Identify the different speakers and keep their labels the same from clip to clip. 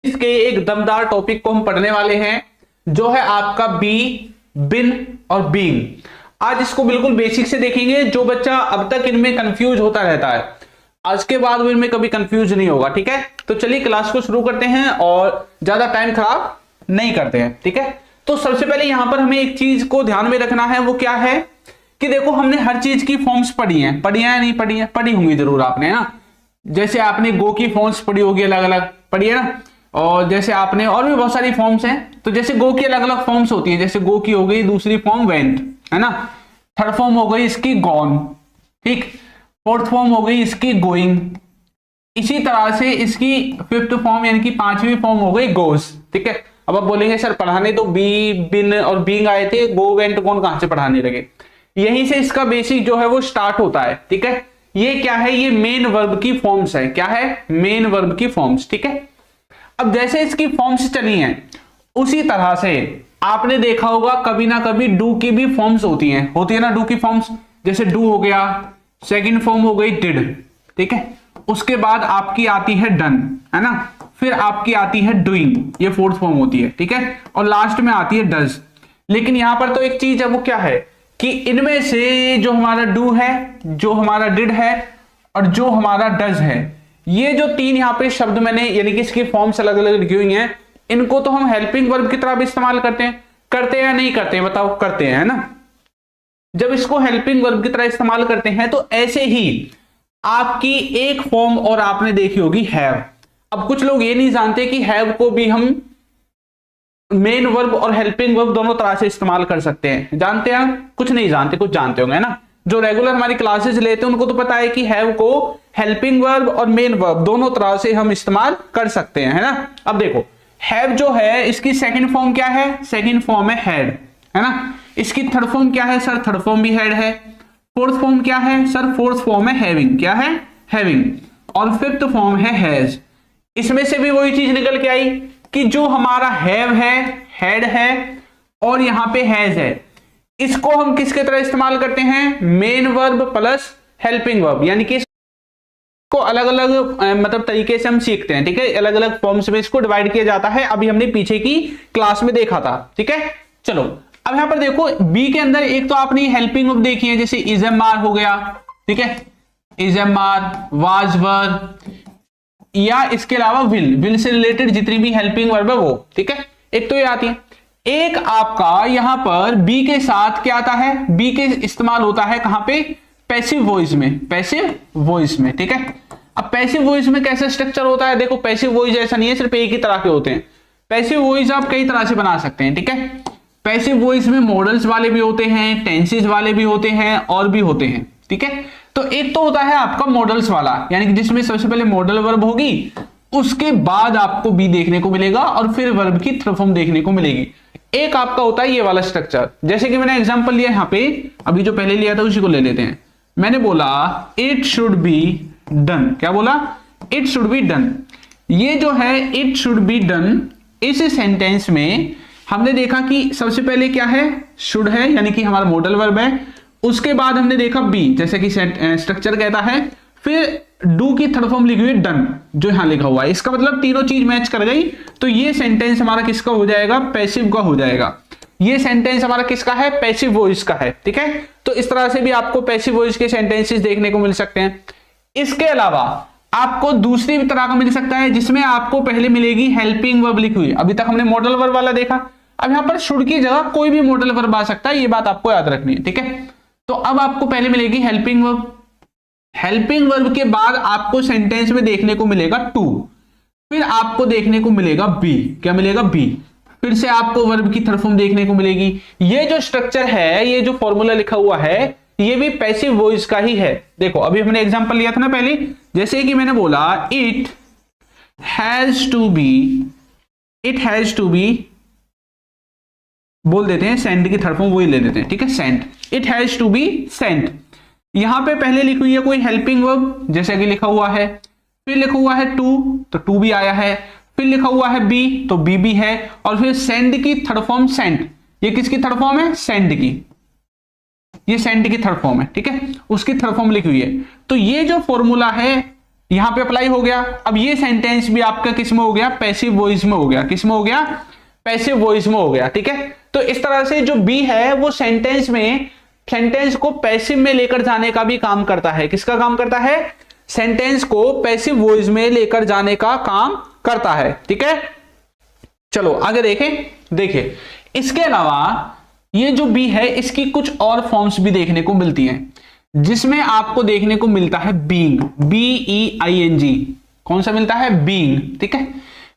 Speaker 1: इसके एक दमदार टॉपिक को हम पढ़ने वाले हैं, जो है आपका बी, बिन और बीइंग। आज इसको बिल्कुल बेसिक से देखेंगे। जो बच्चा अब तक इनमें कंफ्यूज होता रहता है, आज के बाद वो इनमें कभी कंफ्यूज नहीं होगा। ठीक है, तो चलिए क्लास को शुरू करते हैं और ज्यादा टाइम खराब नहीं करते हैं। ठीक है, तो सबसे पहले यहां पर हमें एक चीज को ध्यान में रखना है, वो क्या है कि देखो हमने हर चीज की फॉर्म्स पढ़ी हैं या नहीं पढ़ी है? पढ़ी होंगी जरूर आपने, है ना। जैसे आपने गो की फॉर्म्स पढ़ी होगी, अलग अलग पढ़ी है ना। और जैसे आपने और भी बहुत सारी फॉर्म्स हैं, तो जैसे गो की अलग अलग फॉर्म्स होती हैं। जैसे गो की हो गई दूसरी फॉर्म वेंट, है ना। थर्ड फॉर्म हो गई इसकी गॉन, ठीक। फोर्थ फॉर्म हो गई इसकी गोइंग। इसी तरह से इसकी फिफ्थ फॉर्म यानी कि पांचवी फॉर्म हो गई गोस। ठीक है, अब आप बोलेंगे सर पढ़ाने तो बी, बिन और बीइंग आए थे, गो वेंट कौन कहां से पढ़ाने लगे? यहीं से इसका बेसिक जो है वो स्टार्ट होता है। ठीक है, ये क्या है? ये मेन वर्ब की फॉर्म्स है। क्या है? मेन वर्ब की फॉर्म्स। ठीक है, अब जैसे इसकी फॉर्म्स चली हैं, उसी तरह से आपने देखा होगा कभी ना कभी डू की भी फॉर्म्स होती है ना, डू की फॉर्म्स। जैसे डू हो गया, सेकंड फॉर्म हो गई डिड, ठीक है। उसके बाद आपकी आती है डन, है ना। फिर आपकी आती है डूइंग, ये फोर्थ फॉर्म होती है। ठीक है, और लास्ट में आती है डज। लेकिन यहां पर तो एक चीज है, वो क्या है कि इनमें से जो हमारा डू है, जो हमारा डिड है और जो हमारा डज है, ये जो तीन यहां पे शब्द मैंने यानी कि इसकी फॉर्म्स अलग अलग लिखी हुई हैं, इनको तो हम हेल्पिंग वर्ब की तरह भी इस्तेमाल करते हैं या नहीं करते हैं? बताओ, करते हैं, है ना। जब इसको हेल्पिंग वर्ब की तरह इस्तेमाल करते हैं तो ऐसे ही आपकी एक फॉर्म और आपने देखी होगी हैव। अब कुछ लोग ये नहीं जानते कि हैव को भी हम मेन वर्ब और हेल्पिंग वर्ब दोनों तरह से इस्तेमाल कर सकते हैं। जानते हैं? कुछ नहीं जानते, कुछ जानते होंगे, है ना। जो रेगुलर हमारी क्लासेस लेते हैं उनको तो पता है कि हैव को हेल्पिंग वर्ब और मेन वर्ब दोनों तरह से हम इस्तेमाल कर सकते हैं, है ना। अब देखो हैव जो है इसकी सेकंड फॉर्म क्या है? सेकंड फॉर्म है हैड, है ना। इसकी थर्ड फॉर्म क्या है सर? थर्ड फॉर्म भी हैड है। फोर्थ फॉर्म क्या है सर? फोर्थ फॉर्म है हैविंग। क्या है? हैविंग। और फिफ्थ फॉर्म है हैज। इसमें से भी वही चीज निकल के आई कि जो हमारा हैव है, हैड है और यहां पे हैज है, इसको हम किसके तरह इस्तेमाल करते हैं? Main verb plus helping verb, यानी कि इसको अलग अलग मतलब तरीके से हम सीखते हैं। ठीक है, अलग अलग फॉर्म्स में इसको डिवाइड किया जाता है। अभी हमने पीछे की क्लास में देखा था। ठीक है, चलो अब यहां पर देखो बी के अंदर एक तो आपने हेल्पिंग वर्ब देखी है, जैसे इज एम आर हो गया। ठीक है, is am are, was were, या इसके अलावा विल से रिलेटेड जितनी भी हेल्पिंग वर्ब है वो। ठीक है, एक तो ये आती है। एक आपका यहां पर बी के साथ क्या आता है? बी के इस्तेमाल होता है कहां पे? पैसिव वॉइस में, पैसिव वॉइस में। ठीक है, अब पैसिव वॉइस में कैसा स्ट्रक्चर होता है? देखो पैसिव वॉइस ऐसा नहीं है सिर्फ एक ही तरह के होते हैं। पैसिव वॉइस आप कई तरह से बना सकते हैं। ठीक है, पैसिव वॉइस में मॉडल्स वाले भी होते हैं, टेंसेस वाले भी होते हैं और भी होते हैं। ठीक है, तो एक तो होता है आपका मॉडल्स वाला, यानी कि जिसमें सबसे पहले मॉडल वर्ब होगी, उसके बाद आपको बी देखने को मिलेगा और फिर वर्ब की थर्ड फॉर्म देखने को मिलेगी। एक आपका होता है ये वाला स्ट्रक्चर, जैसे कि मैंने एग्जांपल लिया यहां पे, अभी जो पहले लिया था उसी को ले लेते हैं। मैंने बोला इट शुड बी डन। क्या बोला? It should be done. ये जो है इट शुड बी डन, इस सेंटेंस में हमने देखा कि सबसे पहले क्या है? शुड है, यानी कि हमारा मॉडल वर्ब है। उसके बाद हमने देखा बी, जैसे कि स्ट्रक्चर कहता है। फिर डू की थर्ड फॉर्म लिखी हुई डन, जो यहां लिखा हुआ है। इसका मतलब तीनों चीज मैच कर गई, तो ये सेंटेंस हमारा किसका हो जाएगा? पैसिव का हो जाएगा। ये सेंटेंस हमारा किसका है? पैसिव वॉइस का है। ठीक है, तो इस तरह से भी आपको पैसिव वॉइस के सेंटेंसेस देखने को मिल सकते हैं। इसके अलावा आपको दूसरी भी तरह का मिल सकता है, जिसमें आपको पहले मिलेगी हेल्पिंग वर्ब लिखी हुई। अभी तक हमने मॉडल वर्ब वाला देखा, अब यहां पर शुड की जगह कोई भी मॉडल वर्ब आ सकता है, ये बात आपको याद रखनी है। ठीक है, तो अब आपको पहले मिलेगी हेल्पिंग वर्ब। हेल्पिंग वर्ब के बाद आपको सेंटेंस में देखने को मिलेगा टू, फिर आपको देखने को मिलेगा बी। क्या मिलेगा? बी। फिर से आपको वर्ब की थर्ड फॉर्म देखने को मिलेगी। ये जो स्ट्रक्चर है, ये जो फॉर्मूला लिखा हुआ है, ये भी पैसिव वॉइस का ही है। देखो अभी हमने एग्जांपल लिया था ना पहले, जैसे कि मैंने बोला it has to be, it has to be बोल देते हैं, सेंड की थर्ड फॉर्म वही ले लेते हैं। ठीक है, send, it has to be sent. यहां पे पहले लिखी हुई है कोई हेल्पिंग वर्ब, जैसे कि लिखा हुआ है। फिर लिखा हुआ है टू, तो टू भी आया है। फिर लिखा हुआ है बी, तो बी भी है। और फिर सेंड की थर्ड फॉर्म सेंट, ये किसकी थर्ड फॉर्म है? सेंड की, ये सेंड की थर्ड फॉर्म है। ठीक है, उसकी थर्ड फॉर्म लिखी हुई है। तो ये जो फॉर्मूला है यहां पे अप्लाई हो गया। अब ये सेंटेंस भी आपका किस में हो गया, पैसिव वॉइस में हो गया। किस में हो गया, पैसिव वॉइस में हो गया। ठीक है, तो इस तरह से जो बी है वो सेंटेंस को पैसिव में लेकर जाने का भी काम करता है। किसका काम करता है, सेंटेंस को पैसिव वॉइस में लेकर जाने का काम करता है। ठीक है, चलो आगे देखिए इसके अलावा ये जो बी है इसकी कुछ और फॉर्म्स भी देखने को मिलती हैं, जिसमें आपको देखने को मिलता है बीइंग, BEING। कौन सा मिलता है, बीइंग। ठीक है,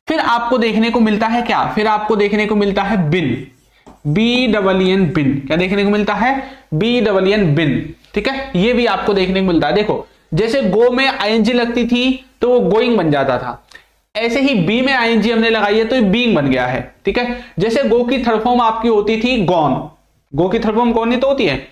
Speaker 1: फिर आपको देखने को मिलता है क्या, फिर आपको देखने को मिलता है बिन, BEEN बिन। क्या देखने को मिलता है, BEEN बिन। ठीक है, ये भी आपको देखने को मिलता है। देखो जैसे गो में ING लगती थी तो वो गोइंग बन जाता था, ऐसे ही बी में ING हमने लगाई है तो ये बीइंग बन गया है। ठीक है, जैसे गो की थर्ड फॉर्म आपकी होती थी गॉन, गो की थर्ड फॉर्म कौन ही तो होती है,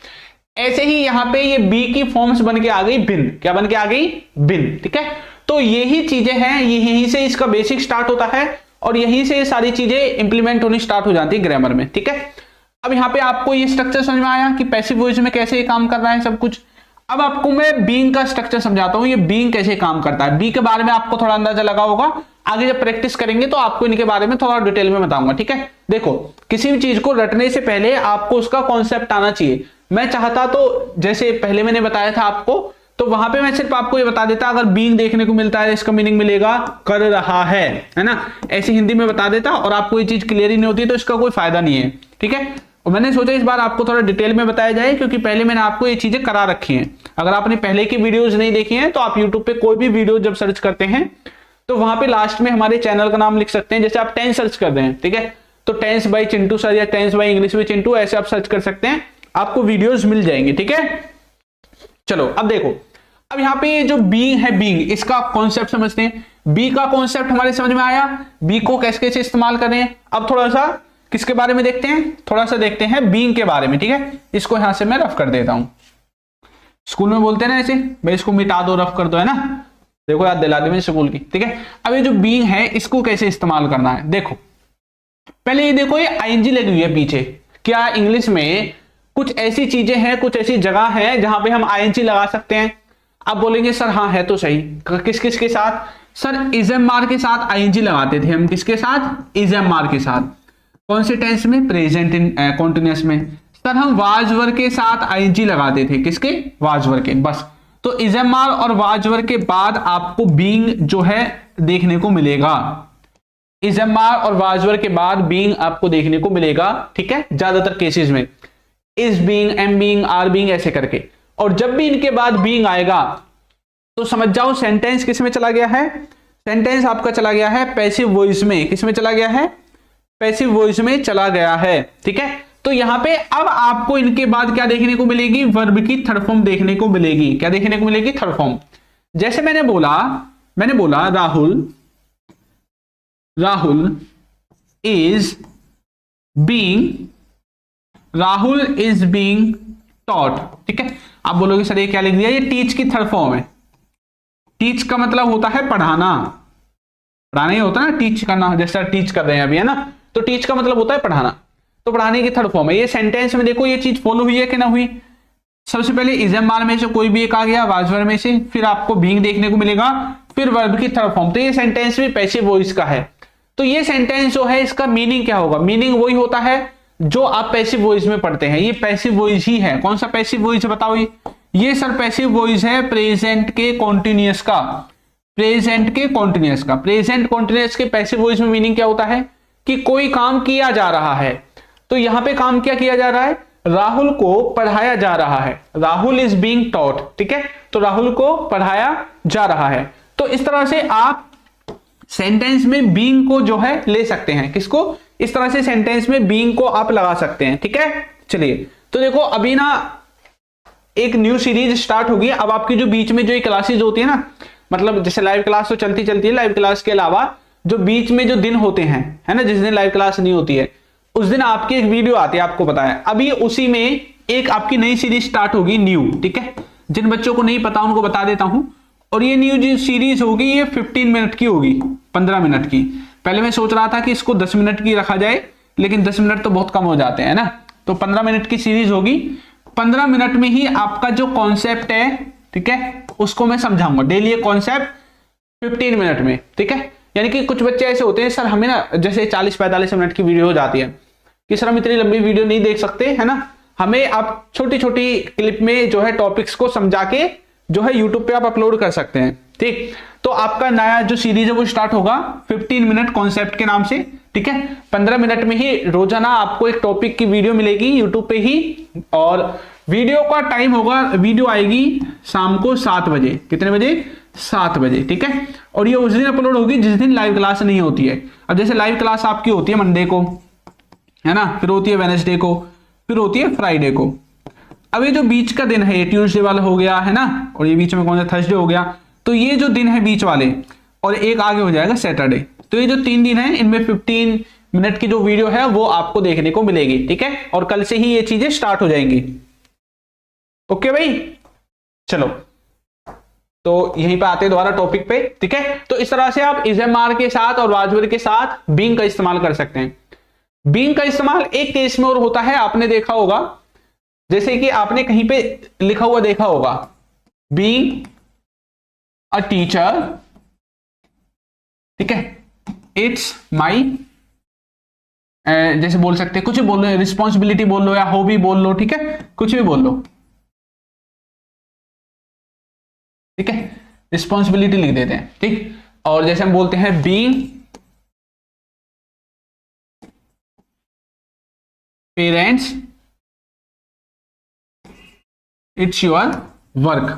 Speaker 1: ऐसे ही यहां पे ये बी की फॉर्म्स बन के आ गई बिन। क्या बन के आ गई, बिन। ठीक है, तो यही चीजें हैं, यहीं से इसका बेसिक स्टार्ट होता है और यहीं से ये सारी चीजें इंप्लीमेंट होनी स्टार्ट हो जाती है ग्रामर में। ठीक है, अब यहां पे आपको ये स्ट्रक्चर समझ में आया कि पैसिव वॉइस में कैसे ये काम कर रहा है सब कुछ। अब आपको मैं बीइंग का स्ट्रक्चर समझाता हूं, ये बीइंग कैसे काम करता है। बी के बारे में आपको थोड़ा अंदाजा लगा होगा, आगे जब प्रैक्टिस करेंगे तो आपको इनके बारे में थोड़ा डिटेल में बताऊंगा। ठीक है, देखो किसी भी चीज को रटने से पहले आपको उसका कॉन्सेप्ट आना चाहिए। मैं चाहता तो जैसे पहले मैंने बताया था आपको, तो वहां पे मैं सिर्फ आपको ये बता देता अगर बीइंग देखने को मिलता है इसका मीनिंग मिलेगा कर रहा है ना, ऐसे हिंदी में बता देता और आपको ये चीज क्लियर ही नहीं होती तो इसका कोई फायदा नहीं है। ठीक है, और मैंने सोचा इस बार आपको थोड़ा डिटेल में बताया जाए क्योंकि पहले मैंने आपको ये चीजें करा रखी हैं। अगर आपने पहले की वीडियोस नहीं देखी हैं तो आप यूट्यूब पे कोई भी वीडियो जब सर्च करते हैं तो वहां पे लास्ट में हमारे चैनल का नाम लिख सकते हैं। जैसे आप टेंस सर्च कर दें, ठीक है, तो टेंस बाय चिंटू सर या tense by English with Chintu ऐसे आप सर्च कर सकते हैं, आपको वीडियोस मिल जाएंगे। ठीक है, चलो अब देखो, अब यहाँ पे जो बीइंग है, बीइंग इसका कॉन्सेप्ट समझते हैं। बी का कॉन्सेप्ट हमारे समझ में आया, बी को कैसे कैसे इस्तेमाल करें। अब थोड़ा सा किसके बारे में देखते हैं, थोड़ा सा देखते हैं बीइंग के बारे में। ठीक है, इसको यहां से मैं रफ कर देता हूं। स्कूल में बोलते हैं ना ऐसे, भाई इसको मिटा दो, रफ कर दो, है ना। देखो याद दिला दी मैंने स्कूल की। ठीक है, अब ये जो बीइंग है इसको कैसे इस्तेमाल करना है, देखो पहले ये देखो ये ING लगी हुई है पीछे। क्या इंग्लिश में कुछ ऐसी चीजें हैं, कुछ ऐसी जगह है जहां पे हम ING लगा सकते हैं। आप बोलेंगे सर हाँ है तो सही, किस किस के साथ, सर इजम मार के साथ ING लगाते थे हम। किसके साथ, इजम मार के साथ। कौन से टेंस में, प्रेजेंट इन कॉन्टिन्यूअस में। सर हम वाज वर्ब के साथ ING लगाते थे, किसके, वाज वर्ब के। बस, तो इजम मार और वाज वर्ब के बाद आपको बीइंग जो है देखने को मिलेगा। इजम मार और वाज वर्ब के बाद बीइंग आपको देखने को मिलेगा। ठीक है, ज्यादातर केसेस में is being, am being, are being ऐसे करके। और जब भी इनके बाद बीइंग आएगा तो समझ जाओ सेंटेंस किस में चला गया है, सेंटेंस आपका चला गया है पैसिव वॉइस में। किस में चला गया है, पैसिव वॉइस में चला गया है। ठीक है, तो यहां पे अब आपको इनके बाद क्या देखने को मिलेगी, वर्ब की थर्ड फॉर्म देखने को मिलेगी। क्या देखने को मिलेगी, थर्ड फॉर्म। जैसे मैंने बोला राहुल इज बीइंग टॉट। ठीक है, आप बोलोगे सर ये क्या लिख दिया, ये टीच की थर्ड फॉर्म है। टीच का मतलब होता है पढ़ाना, पढ़ाना ही होता है ना, टीच करना, जैसा टीच कर रहे हैं अभी, है ना। तो टीच का मतलब होता है पढ़ाना, तो पढ़ाने की थर्ड फॉर्म है। ये सेंटेंस में देखो ये चीज फॉलो हुई है कि ना हुई। सबसे पहले इजम मार में से कोई भी एक आ गया, वाज वर्ब में से, फिर आपको बीइंग देखने को मिलेगा, फिर वर्ब की थर्ड फॉर्म। तो ये सेंटेंस भी पैसिव वॉइस का है। तो ये सेंटेंस जो है इसका मीनिंग क्या होगा, मीनिंग वही होता है जो आप पैसिव वॉइस में पढ़ते हैं। ये पैसिव वॉइस ही है। कौन सा पैसिव वॉइस बताओ, ये सर पैसिव वॉइस है प्रेजेंट के कॉन्टिन्यूअस का। प्रेजेंट कॉन्टिन्यूअस के पैसिव वॉइस में मीनिंग क्या होता है कि कोई काम किया जा रहा है। तो यहां पे काम क्या किया जा रहा है, राहुल को पढ़ाया जा रहा है। Rahul is being taught. ठीक है, तो राहुल को पढ़ाया जा रहा है। तो इस तरह से आप सेंटेंस में बीइंग को जो है ले सकते हैं। किसको, इस तरह से सेंटेंस में बीइंग को आप लगा सकते हैं। ठीक है, चलिए तो देखो अभी ना एक न्यू सीरीज स्टार्ट होगी। अब आपकी जो बीच में जो क्लासेज होती है ना, मतलब जैसे लाइव क्लास तो चलती है, लाइव क्लास के अलावा जो बीच में जो दिन होते हैं, है ना, जिस दिन लाइव क्लास नहीं होती है उस दिन आपकी एक वीडियो आती है, आपको पता है। अभी उसी में एक आपकी नई सीरीज स्टार्ट होगी न्यू। ठीक है, जिन बच्चों को नहीं पता उनको बता देता हूं। और ये न्यू जो सीरीज होगी ये 15 मिनट की होगी, 15 मिनट की। पहले मैं सोच रहा था कि इसको 10 मिनट की रखा जाए, लेकिन 10 मिनट तो बहुत कम हो जाते हैं ना, तो 15 मिनट की सीरीज होगी। 15 मिनट में ही आपका जो कॉन्सेप्ट है, ठीक है, उसको मैं समझाऊंगा। डेली ये कॉन्सेप्ट 15 मिनट में, ठीक है। यानी कि कुछ बच्चे ऐसे होते हैं सर हमें ना जैसे 40-45 मिनट की वीडियो हो जाती है कि सर हम इतनी लंबी वीडियो नहीं देख सकते, है ना, हमें आप छोटी छोटी क्लिप में जो है टॉपिक्स को समझा के जो है यूट्यूब पे आप अपलोड कर सकते हैं, ठीक। तो आपका नया जो सीरीज है वो स्टार्ट होगा 15 मिनट कॉन्सेप्ट के नाम से, ठीक है। 15 मिनट में ही रोजाना आपको एक टॉपिक की वीडियो मिलेगी यूट्यूब पे ही, और वीडियो का टाइम होगा, वीडियो आएगी शाम को 7 बजे, कितने बजे, 7 बजे, ठीक है। और ये उस दिन अपलोड होगी जिस दिन लाइव क्लास नहीं होती है। अब जैसे लाइव क्लास आपकी होती है मंडे को, है ना, फिर होती है वेडनेसडे को, फिर होती है फ्राइडे को। अब ये जो बीच का दिन है ये ट्यूसडे वाला हो गया, है ना, और ये बीच में कौन सा थर्सडे हो गया, तो ये जो दिन है बीच वाले और एक आगे हो जाएगा सैटरडे, तो ये जो 3 दिन है इनमें 15 मिनट की जो वीडियो है वो आपको देखने को मिलेगी, ठीक है। और कल से ही ये चीजें स्टार्ट हो जाएंगी। ओके भाई, चलो तो यहीं पे आते हैं दोबारा टॉपिक पे, ठीक है। तो इस तरह से आप इजएमआर के साथ और वाजवर के साथ बीइंग का इस्तेमाल कर सकते हैं। बीइंग का इस्तेमाल एक केस में और होता है, आपने देखा होगा, जैसे कि आपने कहीं पे लिखा हुआ देखा होगा, बीइंग अ टीचर, ठीक है, इट्स माई, जैसे बोल सकते हैं, कुछ भी बोल लो, रिस्पॉन्सिबिलिटी बोल लो या हॉबी बोल लो, ठीक है, कुछ भी बोल लो, ठीक है, रिस्पॉन्सिबिलिटी लिख देते हैं, ठीक। और जैसे हम बोलते हैं being parents it's your work.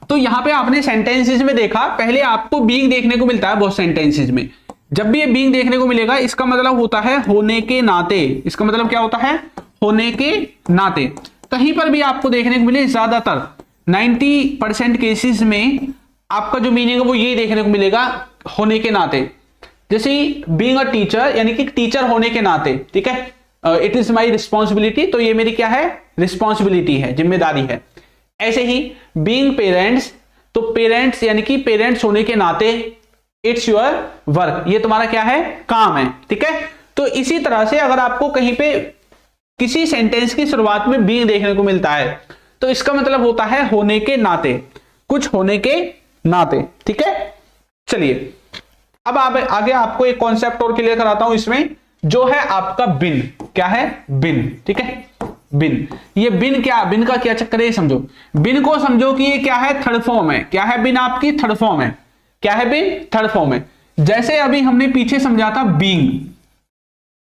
Speaker 1: तो यहां पे आपने सेंटेंसेस में देखा, पहले आपको बीइंग देखने को मिलता है बहुत सेंटेंसेस में। जब भी ये बीइंग देखने को मिलेगा इसका मतलब होता है होने के नाते, इसका मतलब क्या होता है, होने के नाते। कहीं पर भी आपको देखने को मिले, ज्यादातर 90% केसेस में आपका जो मीनिंग है वो यही देखने को मिलेगा, होने के नाते। जैसे बीइंग अ टीचर यानी कि टीचर होने के नाते, ठीक है, इट इज माई रिस्पॉन्सिबिलिटी, तो ये मेरी क्या है, रिस्पॉन्सिबिलिटी है, जिम्मेदारी है। ऐसे ही बीइंग पेरेंट्स, तो पेरेंट्स यानी कि पेरेंट्स होने के नाते इट्स योर वर्क, ये तुम्हारा क्या है, काम है, ठीक है। तो इसी तरह से अगर आपको कहीं पे किसी सेंटेंस की शुरुआत में बीइंग देखने को मिलता है तो इसका मतलब होता है होने के नाते, कुछ होने के नाते, ठीक है। चलिए अब आगे आपको एक कॉन्सेप्ट और क्लियर कराता हूं इसमें, जो है आपका बिन, क्या है, बिन, ठीक है, बिन। ये बिन क्या, बिन का क्या चक्कर है समझो, बिन को समझो कि ये क्या है, थर्ड फॉर्म है, क्या है, बिन आपकी थर्ड फॉर्म है, क्या है, बिन थर्ड फॉर्म है। जैसे अभी हमने पीछे समझा था बीइंग,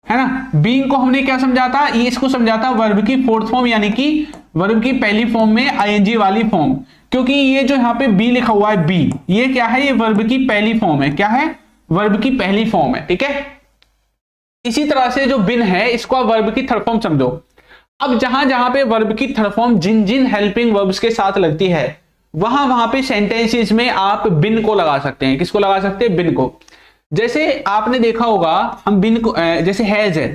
Speaker 1: है ना, बीइंग को हमने क्या समझा था, ये इसको समझा था वर्ब की फोर्थ फॉर्म, यानी कि वर्ब की पहली फॉर्म में आईएनजी वाली फॉर्म, क्योंकि ये जो यहाँ पे बी लिखा हुआ है, बी, ये क्या है, ये वर्ब की पहली फॉर्म है, क्या है, वर्ब की पहली फॉर्म है, ठीक है। इसी तरह से जो बिन है इसको आप वर्ब की थर्ड फॉर्म समझो। अब जहां जहां पे वर्ब की थर्ड फॉर्म जिन जिन हेल्पिंग वर्ब्स के साथ लगती है वहां वहां पे सेंटेंसेस में आप बिन को लगा सकते हैं। किसको लगा सकते हैं, बिन को। जैसे आपने देखा होगा हम बिन को, जैसे हैज है,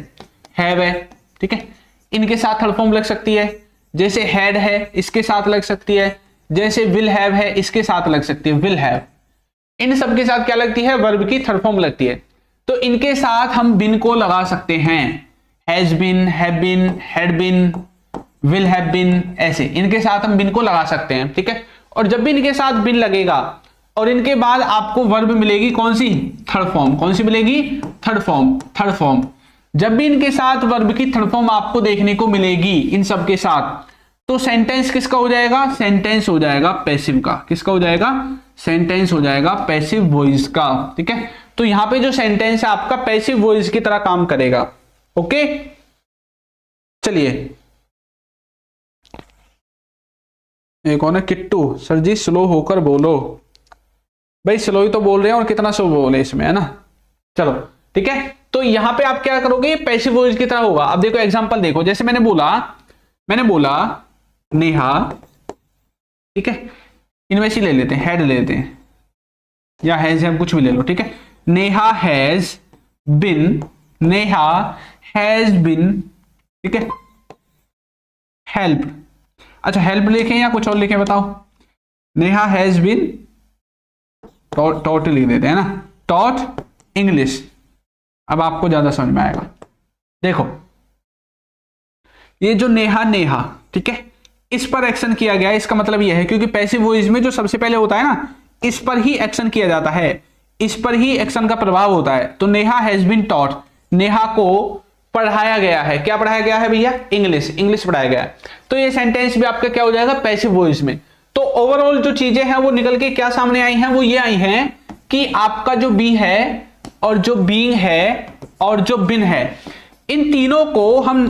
Speaker 1: हैव है, ठीक है, इनके साथ थर्ड फॉर्म लग सकती है। जैसे हैड है इसके साथ लग सकती है, जैसे विल हैव है इसके साथ लग सकती है, विल हैव। इन सब के साथ क्या लगती है, वर्ब की थर्ड फॉर्म लगती है, तो इनके साथ हम बिन को लगा सकते हैं, has been, have been, had been, will have been, ऐसे इनके साथ हम बिन को लगा सकते हैं, ठीक है। और जब भी इनके साथ बिन लगेगा और इनके बाद आपको वर्ब मिलेगी कौन सी, थर्ड फॉर्म, कौन सी मिलेगी, थर्ड फॉर्म, थर्ड फॉर्म। जब भी इनके साथ वर्ब की थर्ड फॉर्म आपको देखने को मिलेगी इन सब के साथ, तो सेंटेंस किसका हो जाएगा, सेंटेंस हो जाएगा पैसिव का। किसका हो जाएगा, सेंटेंस हो जाएगा पैसिव वॉइस का, ठीक है। तो यहां पे जो सेंटेंस है आपका पैसिव वॉइस की तरह काम करेगा, ओके। चलिए एक और है किट्टू, सर जी स्लो होकर बोलो। भाई स्लो ही तो बोल रहे हैं और कितना स्लो बोले इसमें, है ना। चलो ठीक है, तो यहां पे आप क्या करोगे, पैसिव वॉइस की तरह होगा। अब देखो एग्जांपल देखो, जैसे मैंने बोला नेहा, ठीक है, इनमें से ले लेते हैं, हेड ले लेते हैं या हैज, हम कुछ भी ले लो, ठीक है। Neha has been, Neha has been, ठीक है, हेल्प। अच्छा हेल्प लिखें या कुछ और लिखें बताओ, नेहा हैज बिन टॉट लिख देते हैं ना, टॉट इंग्लिश। अब आपको ज्यादा समझ में आएगा। देखो ये जो नेहा, ठीक है, इस पर एक्शन किया गया है, इसका मतलब यह है क्योंकि पैसिव वॉइस में जो सबसे पहले होता है ना, इस पर ही एक्शन किया जाता है, इस पर ही एक्शन का प्रभाव होता है। तो Neha has been taught, Neha को पढ़ाया गया है। क्या पढ़ाया गया है भैया? इंग्लिश, इंग्लिश पढ़ाया गया है। तो ये सेंटेंस भी आपका क्या हो जाएगा? पैसिव वॉइस में। तो ओवरऑल जो चीजें हैं वो निकल के क्या सामने आई हैं? वो ये आई हैं कि आपका जो बी है और जो बीइंग है और जो बिन है, इन तीनों को हम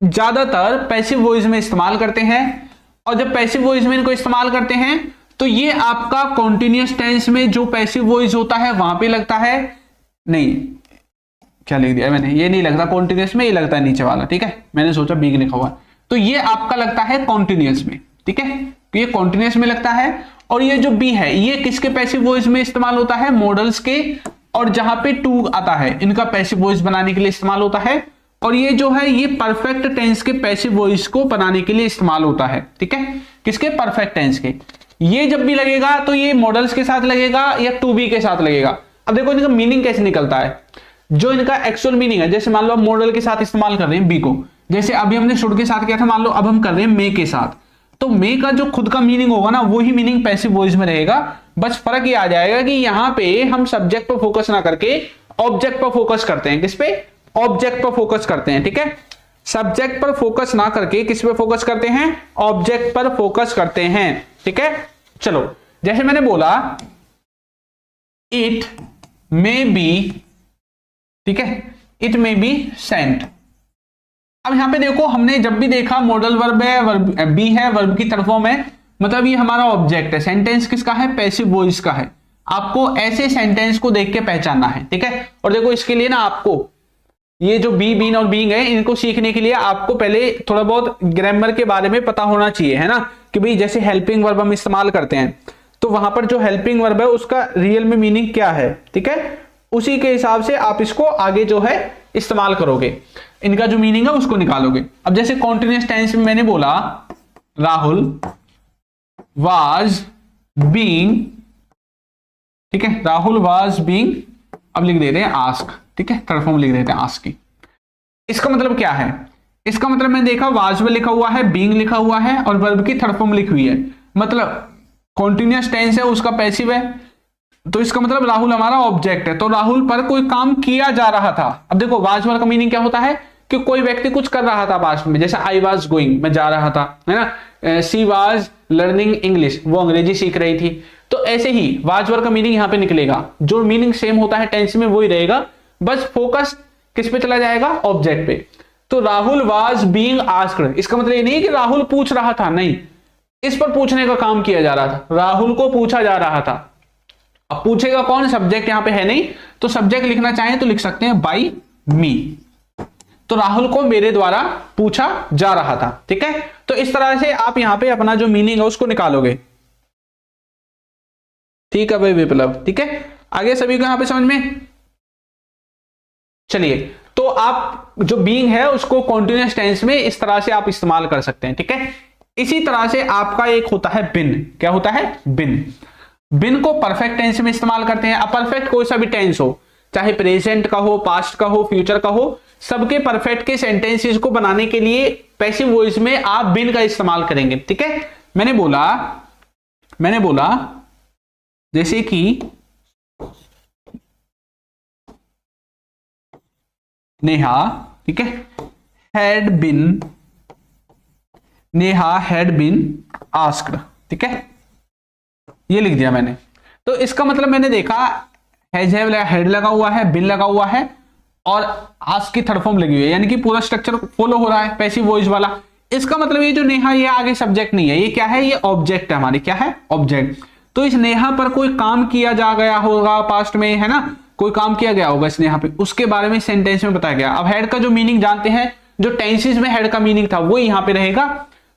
Speaker 1: ज्यादातर पैसिव वॉइस में इस्तेमाल करते हैं। और जब पैसिव वॉइस में इनको इस्तेमाल करते हैं तो ये आपका कॉन्टिन्यूअस टेंस में जो पैसिव वॉइस होता है वहां पे लगता है। नहीं, क्या लिख दिया मैंने? ये नहीं लगता कॉन्टिन्यूअस में, ये लगता है नीचे वाला। ठीक है, मैंने सोचा बीइंग लिखा हुआ, तो ये आपका लगता है कॉन्टिन्यूअस में। ठीक है, तो ये कॉन्टिन्यूअस में लगता है। और ये जो बी है ये किसके पैसिव वॉइस में इस्तेमाल होता है? मॉडल्स के। और जहां पे टू आता है इनका पैसिव वॉइस बनाने के लिए इस्तेमाल होता है। और ये जो है ये परफेक्ट टेंस के पैसिव वॉइस को बनाने के लिए इस्तेमाल होता है। ठीक है, किसके? परफेक्ट टेंस के। ये जब भी लगेगा तो ये मॉडल्स के साथ लगेगा या टू बी के साथ लगेगा। अब देखो इनका मीनिंग कैसे निकलता है, जो इनका एक्चुअल मीनिंग है। जैसे मान लो आप मॉडल के साथ इस्तेमाल कर रहे हैं बी को, जैसे अभी हमने शुड के साथ किया था, मान लो अब हम कर रहे हैं मे के साथ। तो मे का जो खुद का मीनिंग होगा ना, वही मीनिंग पैसिव वॉइस में रहेगा। बस फर्क ये आ जाएगा कि यहां पे हम सब्जेक्ट पर फोकस ना करके ऑब्जेक्ट पर फोकस करते हैं। किस पे? ऑब्जेक्ट पर फोकस करते हैं। ठीक है, सब्जेक्ट पर फोकस ना करके किस पे फोकस करते हैं? ऑब्जेक्ट पर फोकस करते हैं। ठीक है, चलो जैसे मैंने बोला इट मे बी, ठीक है, इट मे बी सेंट। अब यहां पे देखो हमने जब भी देखा मॉडल वर्ब है, वर्ब बी है, वर्ब की थर्ड फॉर्म है, मतलब ये हमारा ऑब्जेक्ट है। सेंटेंस किसका है? पैसिव वॉइस का है। आपको ऐसे सेंटेंस को देख के पहचानना है। ठीक है, और देखो इसके लिए ना आपको ये जो बी, बीन और बीइंग है, इनको सीखने के लिए आपको पहले थोड़ा बहुत ग्रामर के बारे में पता होना चाहिए, है ना, कि भाई जैसे हेल्पिंग वर्ब हम इस्तेमाल करते हैं तो वहां पर जो हेल्पिंग वर्ब है उसका रियल में मीनिंग क्या है। ठीक है, उसी के हिसाब से आप इसको आगे जो है इस्तेमाल करोगे, इनका जो मीनिंग है उसको निकालोगे। अब जैसे कॉन्टिन्यूअस टेंस में मैंने बोला राहुल वाज बीइंग, ठीक है, राहुल वाज बीइंग, अब लिख देते हैं आस्क। ठीक है, थर्ड फॉर्म लिख देते हैं आस्क की। इसका मतलब क्या है? इसका मतलब मैंने देखा वाज में लिखा हुआ है, बीइंग लिखा हुआ है और वर्ब की थर्ड फॉर्म लिखी हुई है, मतलब कॉन्टिन्यूअस टेंस है, उसका पैसिव है। तो इसका मतलब राहुल हमारा ऑब्जेक्ट है, तो राहुल पर कोई काम किया जा रहा था। अब देखो वाज वर्ब का मीनिंग क्या होता है कि कोई व्यक्ति कुछ कर रहा था पास्ट में, जैसे आई वाज गोइंग, मैं जा रहा था, है ना। सी वाज लर्निंग इंग्लिश, वो अंग्रेजी सीख रही थी। तो ऐसे ही वाज वर्ब का मीनिंग यहां पे निकलेगा, जो मीनिंग सेम होता है टेंस में वही रहेगा, बस फोकस किस पे चला जाएगा? ऑब्जेक्ट पे। तो राहुल वाज बीइंग आस्क्ड, इसका मतलब ये नहीं कि राहुल पूछ रहा था, नहीं, इस पर पूछने का काम किया जा रहा था, राहुल को पूछा जा रहा था। अब पूछेगा कौन? सब्जेक्ट यहां पे है नहीं, तो सब्जेक्ट लिखना चाहें तो लिख सकते हैं बाई मी। तो राहुल को मेरे द्वारा पूछा जा रहा था। ठीक है, तो इस तरह से आप यहां पे अपना जो मीनिंग है उसको निकालोगे। ठीक है भाई विप्लव, ठीक है, आगे सभी को यहां पे समझ में। चलिए, तो आप जो बीइंग है उसको कॉन्टिन्यूअस टेंस में इस तरह से आप इस्तेमाल कर सकते हैं। ठीक है, इसी तरह से आपका एक होता है बिन। क्या होता है? बिन। बिन को परफेक्ट टेंस में इस्तेमाल करते हैं। अब परफेक्ट कोई सा भी टेंस हो, चाहे प्रेजेंट का हो, पास्ट का हो, फ्यूचर का हो, सबके परफेक्ट के सेंटेंसेस को बनाने के लिए पैसिव वॉइस में आप बिन का इस्तेमाल करेंगे। ठीक है, मैंने बोला जैसे कि नेहा, ठीक है, नेहा हैड बीन आस्क्ड। ठीक है, ये लिख दिया मैंने। तो इसका मतलब मैंने देखा हैज हैव हेड लगा हुआ है, बिन लगा हुआ है और आस्क की थर्ड फॉर्म लगी हुई है, यानी कि पूरा स्ट्रक्चर फॉलो हो रहा है पैसिव वॉइस वाला। इसका मतलब ये जो नेहा, ये आगे सब्जेक्ट नहीं है, ये क्या है? ये ऑब्जेक्ट है हमारी। क्या है? ऑब्जेक्ट। तो इस नेहा पर कोई काम किया जा गया होगा पास्ट में, है ना, कोई काम किया गया होगा इस नेहा पे, उसके बारे में सेंटेंस में बताया गया। अब हेड का जो मीनिंग जानते हैं, जो टेंसेस में हेड का मीनिंग था वो यहां पे रहेगा,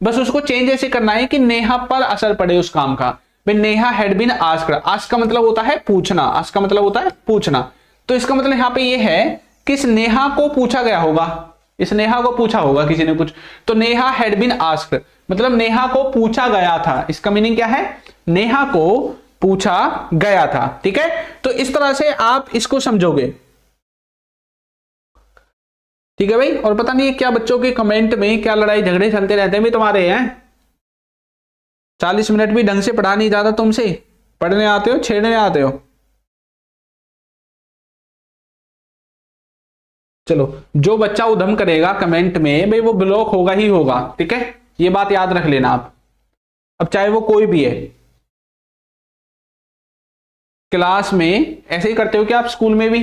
Speaker 1: बस उसको चेंज ऐसे करना है कि नेहा पर असर पड़े उस काम का। Neha had been asked, ask का मतलब होता है पूछना, आस्क का मतलब होता है पूछना। तो इसका मतलब यहां पे ये है कि इस नेहा को पूछा गया होगा, इस नेहा को पूछा होगा किसी ने कुछ, तो नेहा हैड बीन आस्क्ड मतलब नेहा को पूछा गया था। इसका मीनिंग क्या है? नेहा को पूछा गया था। ठीक है, तो इस तरह से आप इसको समझोगे। ठीक है भाई, और पता नहीं क्या बच्चों के कमेंट में क्या लड़ाई झगड़े चलते रहते हैं भी तुम्हारे हैं। 40 मिनट भी ढंग से पढ़ा नहीं जाता तुमसे, पढ़ने आते हो, छेड़ने आते हो? चलो, जो बच्चा उधम करेगा कमेंट में भाई वो ब्लॉक होगा ही होगा, ठीक है, ये बात याद रख लेना आप। अब चाहे वो कोई भी है, क्लास में ऐसे ही करते हो क्या आप? स्कूल में भी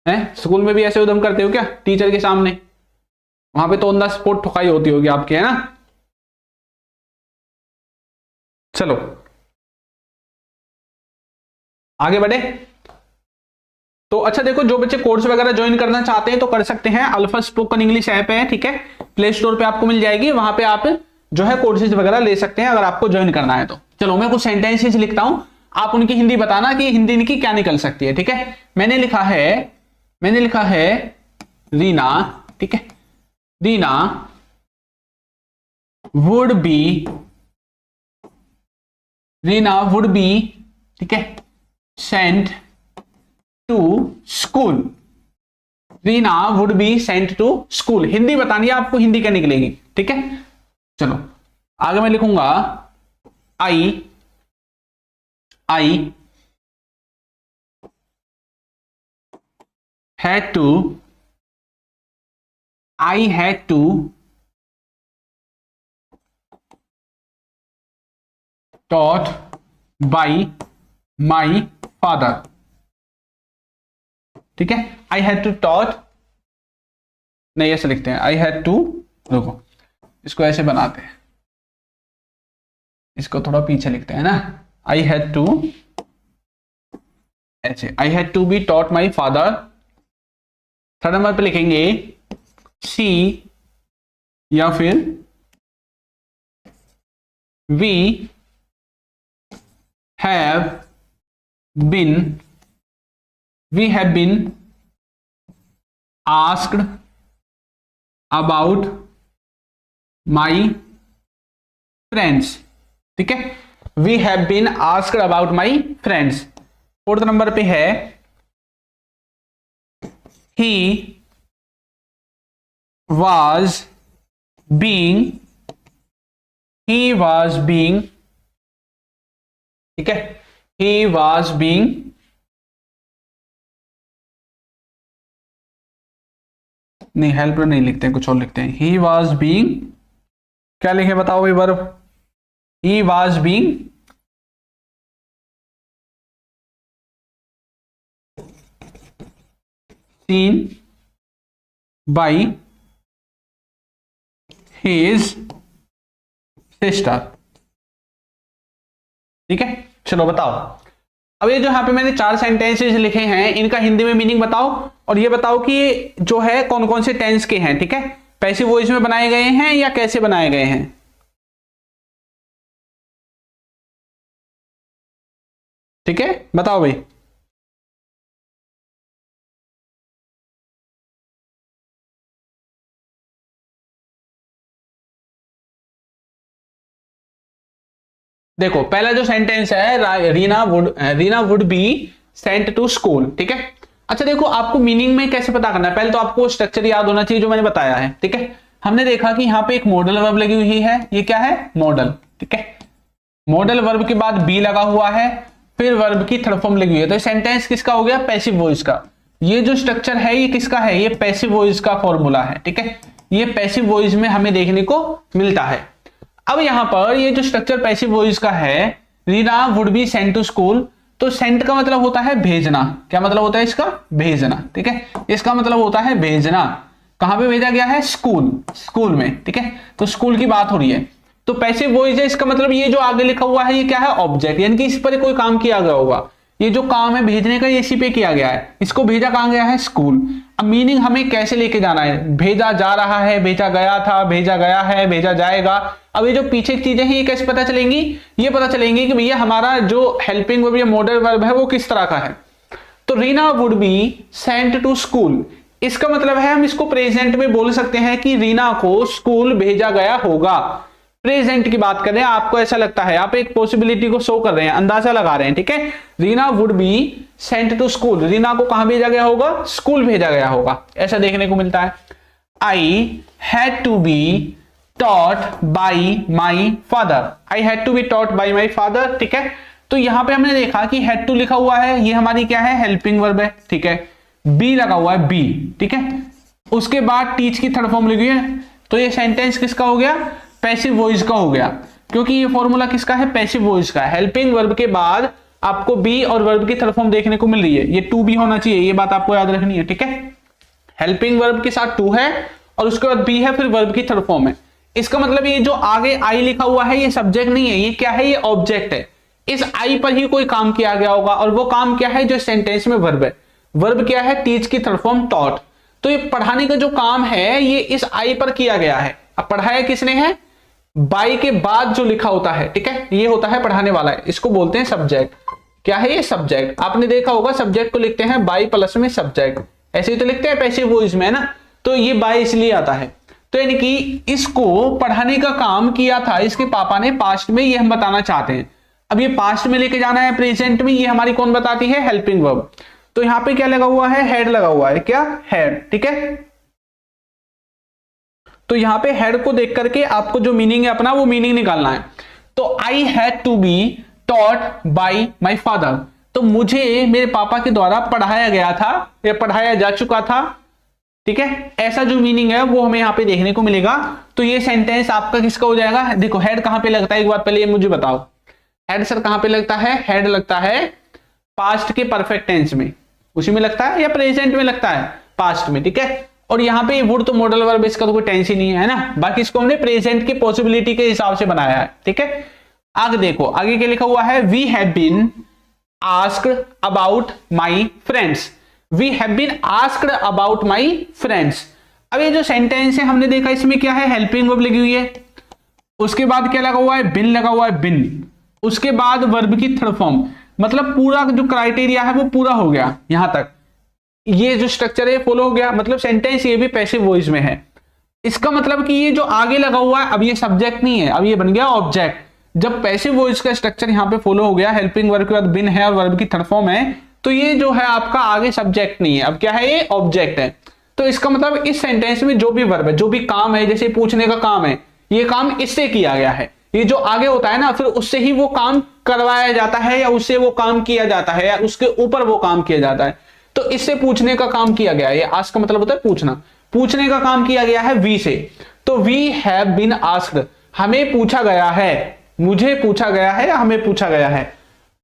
Speaker 1: हैं? स्कूल में भी ऐसे उधम करते हो क्या टीचर के सामने? वहां पे तो ऑन द स्पॉट ठुकाई होती होगी आपकी, है ना? चलो आगे बढ़े। तो अच्छा देखो, जो बच्चे कोर्स वगैरह ज्वाइन करना चाहते हैं तो कर सकते हैं। अल्फा स्पोकन इंग्लिश ऐप है, ठीक है, प्ले स्टोर पे आपको मिल जाएगी, वहां पे आप जो है कोर्सेज वगैरह ले सकते हैं अगर आपको ज्वाइन करना है तो। चलो मैं कुछ सेंटेंसेस लिखता हूं, आप उनकी हिंदी बताना कि हिंदी इनकी क्या निकल सकती है, ठीक है। मैंने लिखा है रीना, ठीक है, रीना वुड बी, ठीक है, sent to school. Reena would be sent to school, Hindi बतानी है आपको, हिंदी क्या निकलेगी, ठीक है। चलो आगे मैं लिखूंगा आई had to taught by my father, ठीक है। आई हैड टू taught, नहीं ऐसे लिखते हैं, आई हैड टू, देखो इसको ऐसे बनाते हैं, इसको थोड़ा पीछे लिखते हैं ना, आई हैड टू ऐसे, I had to be taught my father. Third number पे लिखेंगे सी या फिर we have been asked about my friends, ठीक है, we have been asked about my friends. Fourth number पे है he was being, ठीक है, he was being, नहीं हेल्पर नहीं लिखते हैं, कुछ और लिखते हैं, he was being, क्या लिखे बताओ ये verb, he was being seen by his sister, ठीक है। चलो बताओ, अब ये जो यहां पे मैंने 4 सेंटेंसेस लिखे हैं इनका हिंदी में मीनिंग बताओ, और ये बताओ कि ये जो है कौन कौन से टेंस के हैं, ठीक है, पैसिव वॉइस में बनाए गए हैं या कैसे बनाए गए हैं, ठीक है, बताओ भाई। देखो पहला जो सेंटेंस है, Reena would be sent to school, ठीक है। अच्छा देखो, आपको मीनिंग में कैसे पता करना है, पहले तो आपको स्ट्रक्चर याद होना चाहिए जो मैंने बताया है, ठीक है। हमने देखा कि यहाँ पे एक मॉडल वर्ब लगी हुई है, ये क्या है, मॉडल, ठीक है। मॉडल वर्ब के बाद बी लगा हुआ है, फिर वर्ब की थर्ड फॉर्म लगी हुई है, तो सेंटेंस किसका हो गया, पैसिव वॉइस का। ये जो स्ट्रक्चर है ये किसका है, ये पैसिव वॉइस का फॉर्मूला है, ठीक है, ये पैसिव वॉइस में हमें देखने को मिलता है। अब यहां पर ये जो स्ट्रक्चर पैसिव वॉइस का है, Reena would be sent to school, तो सेंट का मतलब होता है भेजना, क्या मतलब होता है इसका, भेजना, ठीक है, इसका मतलब होता है भेजना। कहां पे भेजा गया है, स्कूल में, ठीक है, तो स्कूल की बात हो रही है, तो पैसिव वॉइस है, इसका मतलब ये जो आगे लिखा हुआ है ये क्या है, ऑब्जेक्ट, यानी कि इस पर कोई काम किया गया होगा, ये जो काम है भेजने का ये इसी पे किया गया है, इसको भेजा कहां गया है, स्कूल। अब मीनिंग हमें कैसे लेके जाना है, भेजा जा रहा है, भेजा गया था, भेजा गया है, भेजा जाएगा। अब ये जो पीछे की चीजें हैं ये कैसे पता चलेंगी, ये पता चलेंगी कि भैया हमारा जो हेल्पिंग वर्ब या मॉडल वर्ब है वो किस तरह का है। तो Reena would be sent to school, इसका मतलब है हम इसको प्रेजेंट में बोल सकते हैं कि रीना को स्कूल भेजा गया होगा। प्रेजेंट की बात करें, आपको ऐसा लगता है, आप एक पॉसिबिलिटी को शो कर रहे हैं, अंदाजा लगा रहे हैं, ठीक है। Reena would be sent to school, Reena को कहां भेजा गया होगा, स्कूल भेजा गया होगा, ऐसा देखने को मिलता है। I had to be taught by my father, I had to be taught by my father, ठीक है। तो यहां पे हमने देखा कि हैड टू लिखा हुआ है, ये हमारी क्या है, हेल्पिंग वर्ब है, ठीक है। बी लगा हुआ है, बी, ठीक है। उसके बाद टीच की थर्ड फॉर्म लिखी है, तो ये सेंटेंस किसका हो गया, पैसिव वॉइस का हो गया, क्योंकि ये फॉर्मूला किसका है, पैसिव वॉइस का। हेल्पिंग वर्ब के बाद आपको बी और वर्ब की थर्ड फॉर्म देखने को मिल रही है, ये टू बी होना चाहिए, ये बात आपको याद रखनी है, ठीक है। हेल्पिंग वर्ब के साथ टू है और उसके बाद बी है, फिर वर्ब की थर्ड फॉर्म है। इसका मतलब ये जो आगे आई लिखा हुआ है, ये सब्जेक्ट नहीं है, ये क्या है, ये ऑब्जेक्ट है। इस आई पर ही कोई काम किया गया होगा, और वो काम क्या है, जो सेंटेंस में वर्ब है। वर्ब क्या है, टीच की थर्ड फॉर्म टॉट। तो ये पढ़ाने का जो काम है, ये इस आई पर किया गया है। अब पढ़ाया किसने है, बाई के बाद जो लिखा होता है, ठीक है, ये होता है पढ़ाने वाला है, इसको बोलते हैं सब्जेक्ट। क्या है ये, सब्जेक्ट। आपने देखा होगा सब्जेक्ट को लिखते हैं बाई प्लस में सब्जेक्ट, ऐसे ही तो लिखते हैं पैसिव वॉइस में, है ना। तो ये बाई इसलिए आता है। तो यानी कि इसको पढ़ाने का काम किया था इसके पापा ने पास्ट में, ये हम बताना चाहते हैं। अब ये पास्ट में लेके जाना है प्रेजेंट में, ये हमारी कौन बताती है, हेल्पिंग वर्ब। तो यहां पे क्या लगा हुआ है, हेड लगा हुआ है, क्या, हेड, ठीक है। तो यहां पे हेड को देख करके आपको जो मीनिंग है अपना, वो मीनिंग निकालना है। तो I had to be taught by my father, तो मुझे मेरे पापा के द्वारा पढ़ाया गया था या पढ़ाया जा चुका था, ठीक है। ऐसा जो मीनिंग है वो हमें यहां पे देखने को मिलेगा। तो ये सेंटेंस आपका किसका हो जाएगा, देखो हेड कहां पे लगता है, एक बार पहले ये मुझे बताओ, हेड सर कहां पे लगता है, हेड लगता है पास्ट के परफेक्ट टेंस में, उसी में लगता है, या प्रेजेंट में लगता है, पास्ट में, ठीक है। और यहाँ पे वुड तो मॉडल वर्ब, इसका तो कोई टेंस ही नहीं है ना, बाकी इसको हमने प्रेजेंट की पॉसिबिलिटी के हिसाब से बनाया है, ठीक है। आगे देखो, आगे क्या लिखा हुआ है, we have been asked about my friends, we have been asked about my friends. अब ये जो सेंटेंस है हमने देखा, इसमें क्या है, हेल्पिंग वर्ब लगी हुई है, उसके बाद क्या लगा हुआ है, बिन लगा हुआ है, बिन, उसके बाद वर्ब की थर्ड फॉर्म। मतलब पूरा जो क्राइटेरिया है वो पूरा हो गया, यहां तक ये जो स्ट्रक्चर है फॉलो हो गया, मतलब सेंटेंस ये भी पैसिव वॉइस में है। इसका मतलब कि ये जो आगे लगा हुआ है, अब ये सब्जेक्ट नहीं है, अब ये बन गया ऑब्जेक्ट। जब पैसिव वॉइस का स्ट्रक्चर यहाँ पे फॉलो हो गया, हेल्पिंग वर्ब के बाद बिन है और वर्ब की थर्ड फॉर्म है, तो ये जो है आपका आगे सब्जेक्ट नहीं है, अब क्या है, ये ऑब्जेक्ट है। तो इसका मतलब इस सेंटेंस में जो भी वर्ब है, जो भी काम है, जैसे पूछने का काम है, ये काम इससे किया गया है। ये जो आगे होता है ना, फिर उससे ही वो काम करवाया जाता है, या उससे वो काम किया जाता है, या उसके ऊपर वो काम किया जाता है। तो इससे पूछने का काम किया गया है, ये आस्क का मतलब होता है पूछना, पूछने का काम किया गया है वी से। तो वी हैव बीन आस्क्ड, हमें पूछा गया है, मुझे पूछा गया है या हमें पूछा गया है।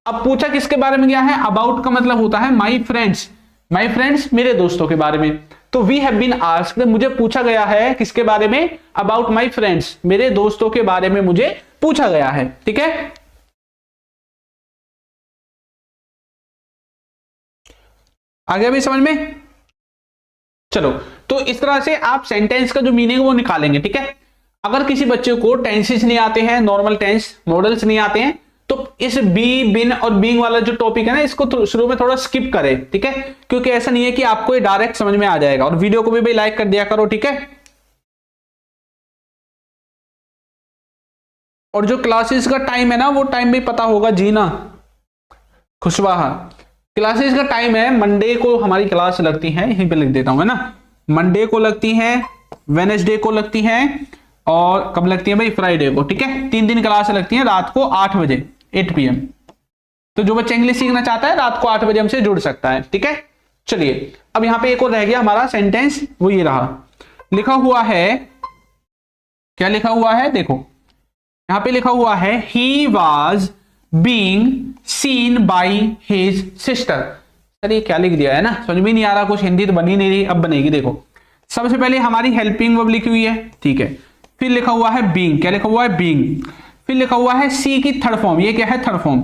Speaker 1: अब पूछा किसके बारे में गया है, अबाउट का मतलब होता है माई फ्रेंड्स, माई फ्रेंड्स मेरे दोस्तों के बारे में। तो वी हैव बीन आस्क्ड, मुझे पूछा गया है किसके बारे में, अबाउट माई फ्रेंड्स, मेरे दोस्तों के बारे में मुझे पूछा गया है, ठीक है। आ गया भी समझ में, चलो। तो इस तरह से आप सेंटेंस का जो मीनिंग वो निकालेंगे, ठीक है। अगर किसी बच्चे को टेंसेस नहीं आते हैं, नॉर्मल टेंस मॉडल्स नहीं आते हैं, तो इस बी, बिन और बीइंग वाला जो टॉपिक है ना, इसको शुरू में थोड़ा स्किप करें, ठीक है। क्योंकि ऐसा नहीं है कि आपको ये डायरेक्ट समझ में आ जाएगा। और वीडियो को भी भाई लाइक कर दिया करो, ठीक है। और जो क्लासेस का टाइम है ना, वो टाइम भी पता होगा जी ना, खुशवाहा। क्लासेस का टाइम है, मंडे को हमारी क्लास लगती है, यहीं पे लिख देता हूं, है ना। मंडे को लगती है, वेनेसडे को लगती है, और कब लगती है भाई, फ्राइडे को, ठीक है। 3 दिन क्लास लगती है, रात को 8 बजे 8 PM। तो जो बच्चा इंग्लिश सीखना चाहता है, रात को 8 बजे हमसे जुड़ सकता है, ठीक है। चलिए, अब यहां पे एक और रह गया हमारा सेंटेंस, वो ये रहा, लिखा हुआ है, क्या लिखा हुआ है, देखो यहां पे लिखा हुआ है, he was being seen by his sister. Sir ये क्या लिख दिया है ना, समझ में नहीं आ रहा, कुछ हिंदी तो बनी नहीं रही, अब बनेगी। देखो सबसे पहले हमारी हेल्पिंग वर्ब लिखी हुई है, ठीक है। फिर लिखा हुआ है बीइंग, क्या लिखा हुआ है, बीइंग। फिर लिखा हुआ है सी की थर्ड फॉर्म, ये क्या है, थर्ड फॉर्म।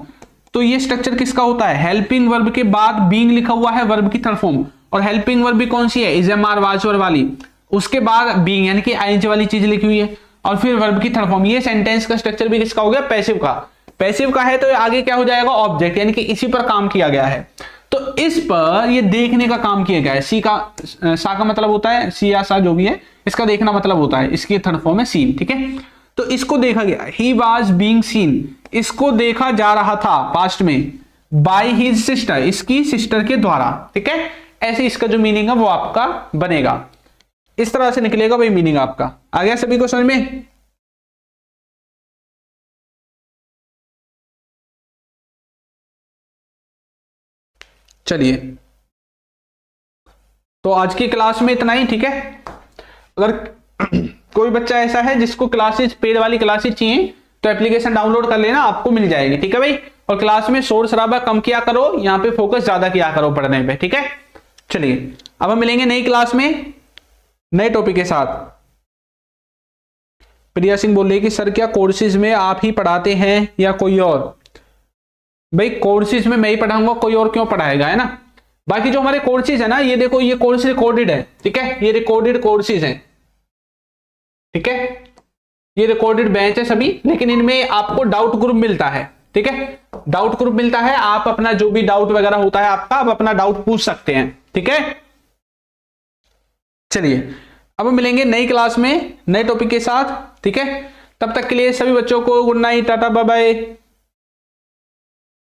Speaker 1: तो ये स्ट्रक्चर किसका होता है, हेल्पिंग वर्ब के बाद बीइंग लिखा हुआ है, वर्ब की थर्ड फॉर्म। और हेल्पिंग वर्ब भी कौन सी है, is am are was were वाली, उसके बाद बीइंग यानी कि आईएनजी वाली चीज लिखी हुई है, और फिर वर्ब की थर्ड फॉर्म। ये सेंटेंस का स्ट्रक्चर भी किसका हो गया, पैसिव का। पैसिव का है तो आगे क्या हो जाएगा, ऑब्जेक्ट, यानी कि इसी पर काम किया गया है। तो इस पर ये देखने का काम किया गया है। सी का, सा का मतलब होता है, सी या सा जो भी है, इसका देखना मतलब होता है, इसकी थर्ड फॉर्म है सीन, ठीक है। तो इसको देखा गया, ही वाज बीइंग सीन, इसको देखा जा रहा था पास्ट में, बाय हिज सिस्टर, इसकी सिस्टर के द्वारा, ठीक है। ऐसे इसका जो मीनिंग है वो आपका बनेगा, इस तरह से निकलेगा भाई मीनिंग आपका। आ गया सभी को समझ में। चलिए, तो आज की क्लास में इतना ही, ठीक है। अगर कोई बच्चा ऐसा है जिसको क्लासेस, पेड वाली क्लासेस चाहिए, तो एप्लीकेशन डाउनलोड कर लेना, आपको मिल जाएगी, ठीक है भाई। और क्लास में शोर शराबा कम किया करो, यहाँ पे फोकस ज्यादा किया करो पढ़ने पे, ठीक है। चलिए, अब हम मिलेंगे नई क्लास में नए टॉपिक के साथ। प्रिया सिंह बोल रही है कि सर क्या कोर्सेज में आप ही पढ़ाते हैं या कोई और? भाई कोर्सेज में मैं ही पढ़ाऊंगा, कोई और क्यों पढ़ाएगा, है ना। बाकी जो हमारे कोर्सेज है ना, ये देखो, ये कोर्स रिकॉर्डेड है, ठीक है, ये रिकॉर्डेड कोर्सेज हैं, ठीक है, ये रिकॉर्डेड बैच है सभी। लेकिन इनमें आपको डाउट ग्रुप मिलता है, ठीक है, डाउट ग्रुप मिलता है। आप अपना जो भी डाउट वगैरह होता है आपका, आप अपना डाउट पूछ सकते हैं, ठीक है। चलिए, अब मिलेंगे नई क्लास में नए टॉपिक के साथ, ठीक है। तब तक के लिए सभी बच्चों को good night, tata, bye bye.